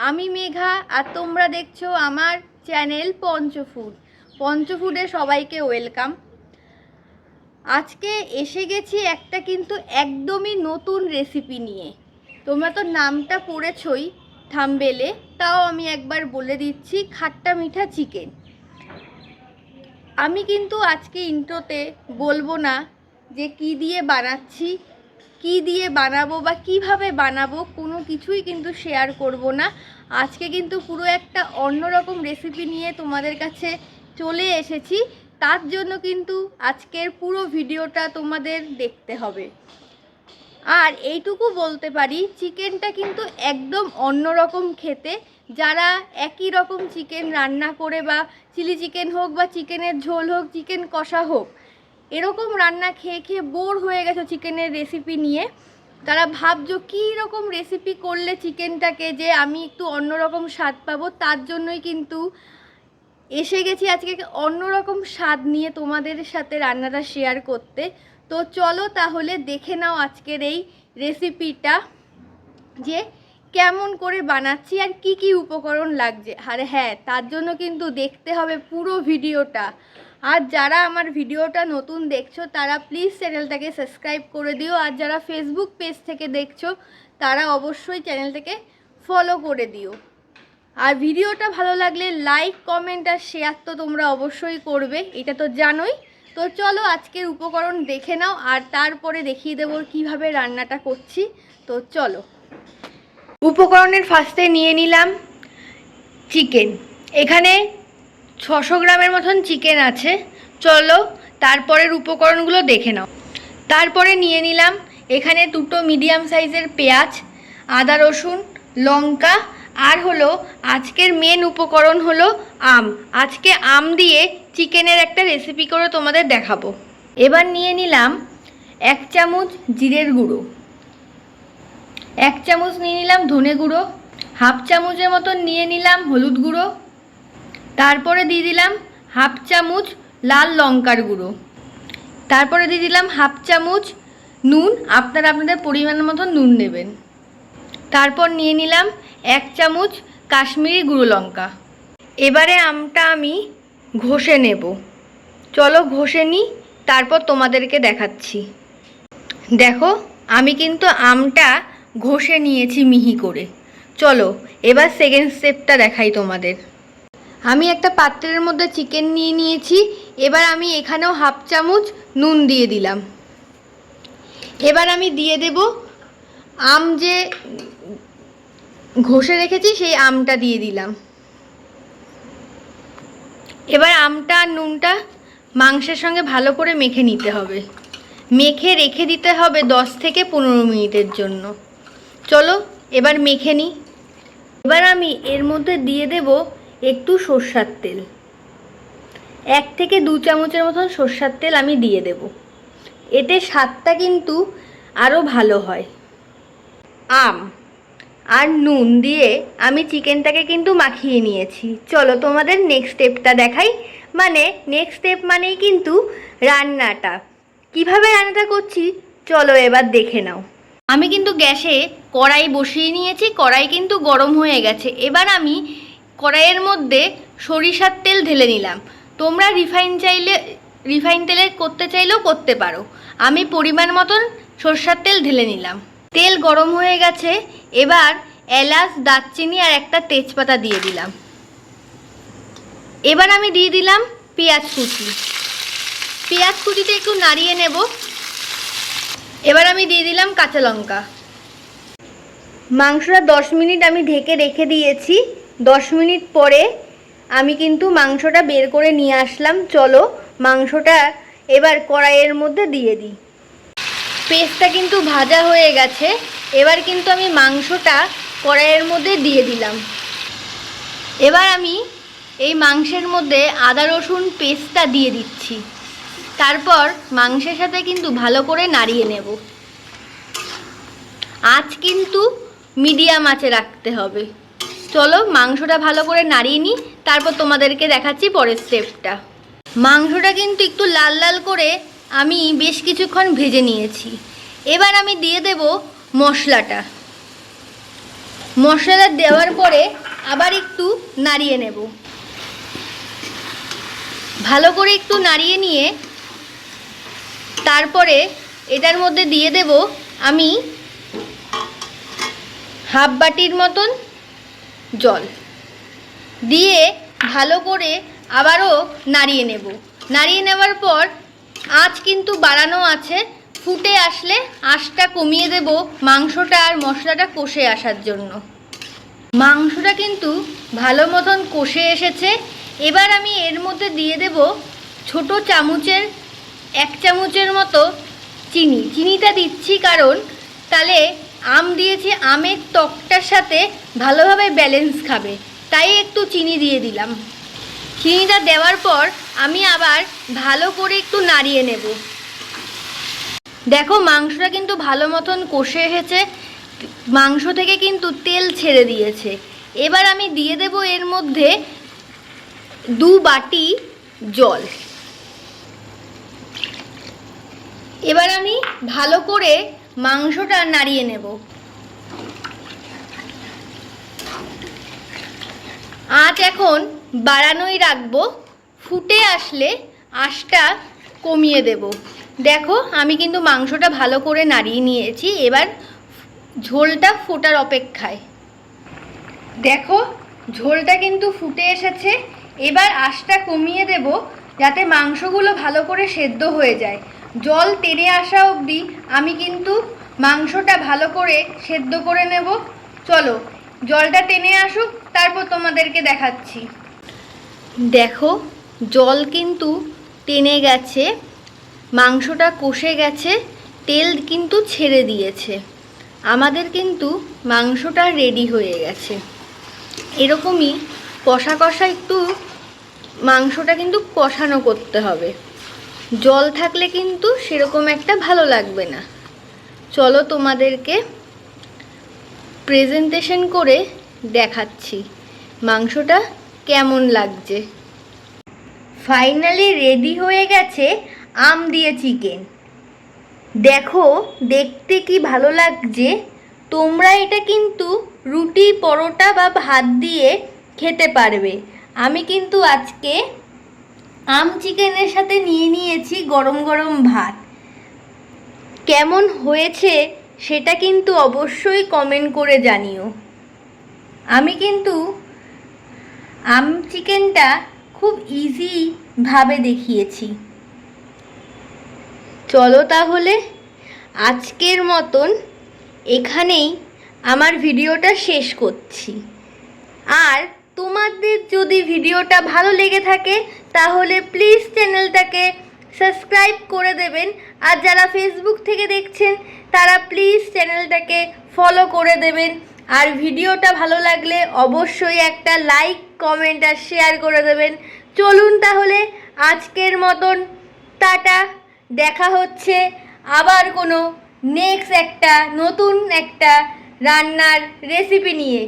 আমি মেঘা আর তোমরা দেখছো আমার চ্যানেল পঞ্চফুডে সবাইকে ওয়েলকাম। আজকে এসে গেছি একটা কিন্তু একদমই নতুন রেসিপি নিয়ে। তোমরা তো নামটা পড়েছই থাম্বনেলে, তাও আমি একবার বলে দিচ্ছি, খাট্টা মিঠা চিকেন। আমি কিন্তু আজকে ইন্ট্রোতে বলবো না যে কি দিয়ে বানাচ্ছি, কি দিয়ে বানাবো বা কিভাবে বানাবো, কোনো কিছুই কিন্তু শেয়ার করব না। আজকে কিন্তু পুরো একটা অন্যরকম রেসিপি নিয়ে তোমাদের কাছে চলে এসেছি। তার জন্য কিন্তু আজকের পুরো ভিডিওটা তোমাদের দেখতে হবে। আর এইটুকু বলতে পারি, চিকেনটা কিন্তু একদম অন্যরকম খেতে। যারা একই রকম চিকেন রান্না করে, বা চিলি চিকেন হোক বা চিকেনের ঝোল হোক, চিকেন কষা হোক, এরকম রান্না খেয়ে খেয়ে বোর হয়ে গেছে চিকেনের রেসিপি নিয়ে, তারা ভাবছো কী রকম রেসিপি করলে চিকেনটাকে যে আমি একটু অন্যরকম স্বাদ পাবো, তার জন্যই কিন্তু এসে গেছি আজকে অন্যরকম স্বাদ নিয়ে তোমাদের সাথে রান্নাটা শেয়ার করতে। তো চলো তাহলে দেখে নাও আজকের এই রেসিপিটা যে কেমন করে বানাচ্ছি আর কি কি উপকরণ লাগছে। আরে হ্যাঁ, তার জন্য কিন্তু দেখতে হবে পুরো ভিডিওটা। আর যারা আমার ভিডিওটা নতুন দেখছো তারা প্লিজ চ্যানেলটাকে সাবস্ক্রাইব করে দিও। আর যারা ফেসবুক পেজ থেকে দেখছো তারা অবশ্যই চ্যানেলটাকে ফলো করে দিও। আর ভিডিওটা ভালো লাগলে লাইক, কমেন্ট আর শেয়ার তো তোমরা অবশ্যই করবে, এটা তো জানোই। তো চলো আজকের উপকরণ দেখে নাও, আর তারপরে দেখিয়ে দেবো কিভাবে রান্নাটা করছি। তো চলো, উপকরণের ফার্স্টে নিয়ে নিলাম চিকেন। এখানে 600 গ্রামের মতন চিকেন আছে। চলো তারপরের উপকরণগুলো দেখে নাও। তারপরে নিয়ে নিলাম এখানে 2টো মিডিয়াম সাইজের পেঁয়াজ, আদা রসুন, লঙ্কা, আর হলো আজকের মেন উপকরণ হলো আম। আজকে আম দিয়ে চিকেনের একটা রেসিপি করে তোমাদের দেখাবো। এবার নিয়ে নিলাম 1 চামচ জিরের গুঁড়ো, 1 চামচ নিয়ে নিলাম ধনে গুঁড়ো, হাফ চামচের মতন নিয়ে নিলাম হলুদ গুঁড়ো, তারপরে দিয়ে দিলাম হাফ চামচ লাল লঙ্কার গুঁড়ো, তারপরে দিয়ে দিলাম হাফ চামচ নুন, আপনারা আপনাদের পরিমাণ মতন নুন নেবেন। তারপর নিয়ে নিলাম 1 চামচ কাশ্মীরি গুঁড়ো লঙ্কা। এবারে আমটা আমি ঘষে নেব। চলো ঘষে নিই, তারপর তোমাদেরকে দেখাচ্ছি। দেখো আমি কিন্তু আমটা ঘষে নিয়েছি মিহি করে। চলো এবার সেকেন্ড স্টেপটা দেখাই তোমাদের। আমি একটা পাত্রের মধ্যে চিকেন নিয়ে নিয়েছি। এবার আমি এখানেও হাফ চামচ নুন দিয়ে দিলাম। এবার আমি দিয়ে দেব আম যে ঘষে রেখেছি, সেই আমটা দিয়ে দিলাম। এবার আমটা আর নুনটা মাংসের সঙ্গে ভালো করে মেখে নিতে হবে। মেখে রেখে দিতে হবে 10 থেকে 15 মিনিটের জন্য। চলো এবার মেখে নিই। এবার আমি এর মধ্যে দিয়ে দেব একটু সরষের তেল, 1 থেকে 2 চামচের মতন সরষের তেল আমি দিয়ে দেব। এতে স্বাদটা কিন্তু আরও ভালো হয়। আম আর নুন দিয়ে আমি চিকেনটাকে কিন্তু মাখিয়ে নিয়েছি। চলো তোমাদের নেক্সট স্টেপটা দেখাই। মানে নেক্সট স্টেপ মানেই কিন্তু রান্নাটা। কিভাবে রান্নাটা করছি চলো এবার দেখে নাও। আমি কিন্তু গ্যাসে কড়াই বসিয়ে নিয়েছি, কড়াই কিন্তু গরম হয়ে গেছে। এবার আমি কড়াইয়ের মধ্যে সরিষার তেল ঢেলে নিলাম। তোমরা রিফাইন তেলে করতে চাইলেও করতে পারো। আমি পরিমাণ মতন সরষের তেল ঢেলে নিলাম। তেল গরম হয়ে গেছে। এবার এলাচ, দারচিনি আর একটা তেজপাতা দিয়ে দিলাম। এবার আমি দিয়ে দিলাম পেঁয়াজ কুচি। পেঁয়াজ কুচিতে একটু নাড়িয়ে নেব। এবার আমি দিয়ে দিলাম কাঁচা লঙ্কা। মাংসটা 10 মিনিট আমি ঢেকে রেখে দিয়েছি। 10 মিনিট পরে আমি কিন্তু মাংসটা বের করে নিয়ে আসলাম। চলো মাংসটা এবার কড়াইয়ের মধ্যে দিয়ে দিই। পেস্টটা কিন্তু ভাজা হয়ে গেছে। এবার কিন্তু আমি মাংসটা কড়াইয়ের মধ্যে দিয়ে দিলাম। এবার আমি এই মাংসের মধ্যে আদা রসুন পেস্টটা দিয়ে দিচ্ছি। তারপর মাংসের সাথে কিন্তু ভালো করে নাড়িয়ে নেব। আঁচ কিন্তু মিডিয়াম আঁচে রাখতে হবে। চলো মাংসটা ভালো করে নাড়িয়ে নিই, তারপর তোমাদেরকে দেখাচ্ছি পরের স্টেপটা। মাংসটা কিন্তু একটু লাল লাল করে আমি বেশ কিছুক্ষণ ভেজে নিয়েছি। এবার আমি দিয়ে দেব মশলাটা। মশলা দেওয়ার পরে আবার একটু নাড়িয়ে নেব। ভালো করে একটু নাড়িয়ে নিয়ে তারপরে এটার মধ্যে দিয়ে দেব আমি হাফ বাটির মতন জল দিয়ে ভালো করে আবারও নাড়িয়ে নেব। নাড়িয়ে নেওয়ার পর আঁচ কিন্তু বাড়ানো আছে, ফুটে আসলে আঁচটা কমিয়ে দেব মাংসটা আর মশলাটা কষে আসার জন্য। মাংসটা কিন্তু ভালো মতন কষে এসেছে। এবার আমি এর মধ্যে দিয়ে দেব ছোট চামচের 1 চামচের মতো চিনি। চিনিটা দিচ্ছি কারণ তাহলে আম দিয়েছি, আমের টকটার সাথে ভালোভাবে ব্যালেন্স খাবে, তাই একটু চিনি দিয়ে দিলাম। চিনিটা দেওয়ার পর আমি আবার ভালো করে একটু নাড়িয়ে নেব। দেখো মাংসটা কিন্তু ভালো মতন কষে এসেছে, মাংস থেকে কিন্তু তেল ছেড়ে দিয়েছে। এবার আমি দিয়ে দেব এর মধ্যে 2 বাটি জল। এবার আমি ভালো করে মাংসটা নাড়িয়ে নেব। আঁচ এখন বাড়ানোই রাখবো, ফুটে আসলে আঁচটা কমিয়ে দেব। দেখো আমি কিন্তু মাংসটা ভালো করে নাড়িয়ে নিয়েছি, এবার ঝোলটা ফোটার অপেক্ষায়। দেখো ঝোলটা কিন্তু ফুটে এসেছে, এবার আঁচটা কমিয়ে দেব যাতে মাংসগুলো ভালো করে সেদ্ধ হয়ে যায়। জল টেনে আসা অবধি আমি কিন্তু মাংসটা ভালো করে সেদ্ধ করে নেব। চলো জলটা টেনে আসুক, তারপর তোমাদেরকে দেখাচ্ছি। দেখো জল কিন্তু টেনে গেছে, মাংসটা কষে গেছে, তেল কিন্তু ছেড়ে দিয়েছে। আমাদের কিন্তু মাংসটা রেডি হয়ে গেছে। এরকমই কষা কষা একটু মাংসটা কিন্তু কষানো করতে হবে, জল থাকলে কিন্তু সেরকম একটা ভালো লাগবে না। চলো তোমাদেরকে প্রেজেন্টেশন করে দেখাচ্ছি মাংসটা কেমন লাগছে। ফাইনালি রেডি হয়ে গেছে আম দিয়ে চিকেন। দেখো দেখতে কি ভালো লাগছে। তোমরা এটা কিন্তু রুটি, পরোটা বা ভাত দিয়ে খেতে পারবে। আমি কিন্তু আজকে আম চিকেনের সাথে নিয়ে নিয়েছি গরম গরম ভাত। কেমন হয়েছে সেটা কিন্তু অবশ্যই কমেন্ট করে জানিও। আমি কিন্তু আম চিকেনটা খুব ইজিভাবে দেখিয়েছি। চলো তাহলে আজকের মতন এখানেই আমার ভিডিওটা শেষ করছি। আর তোমাদের যদি ভিডিওটা ভালো লেগে থাকে তাহলে প্লিজ চ্যানেলটাকে সাবস্ক্রাইব করে দেবেন। আর যারা ফেসবুক থেকে দেখছেন তারা প্লিজ চ্যানেলটাকে ফলো করে দেবেন। আর ভিডিওটা ভালো লাগলে অবশ্যই একটা লাইক, কমেন্ট আর শেয়ার করে দেবেন। চলুন তাহলে আজকের মতন টাটা, দেখা হচ্ছে আবার কোনো নেক্সট একটা নতুন একটা রান্নার রেসিপি নিয়ে।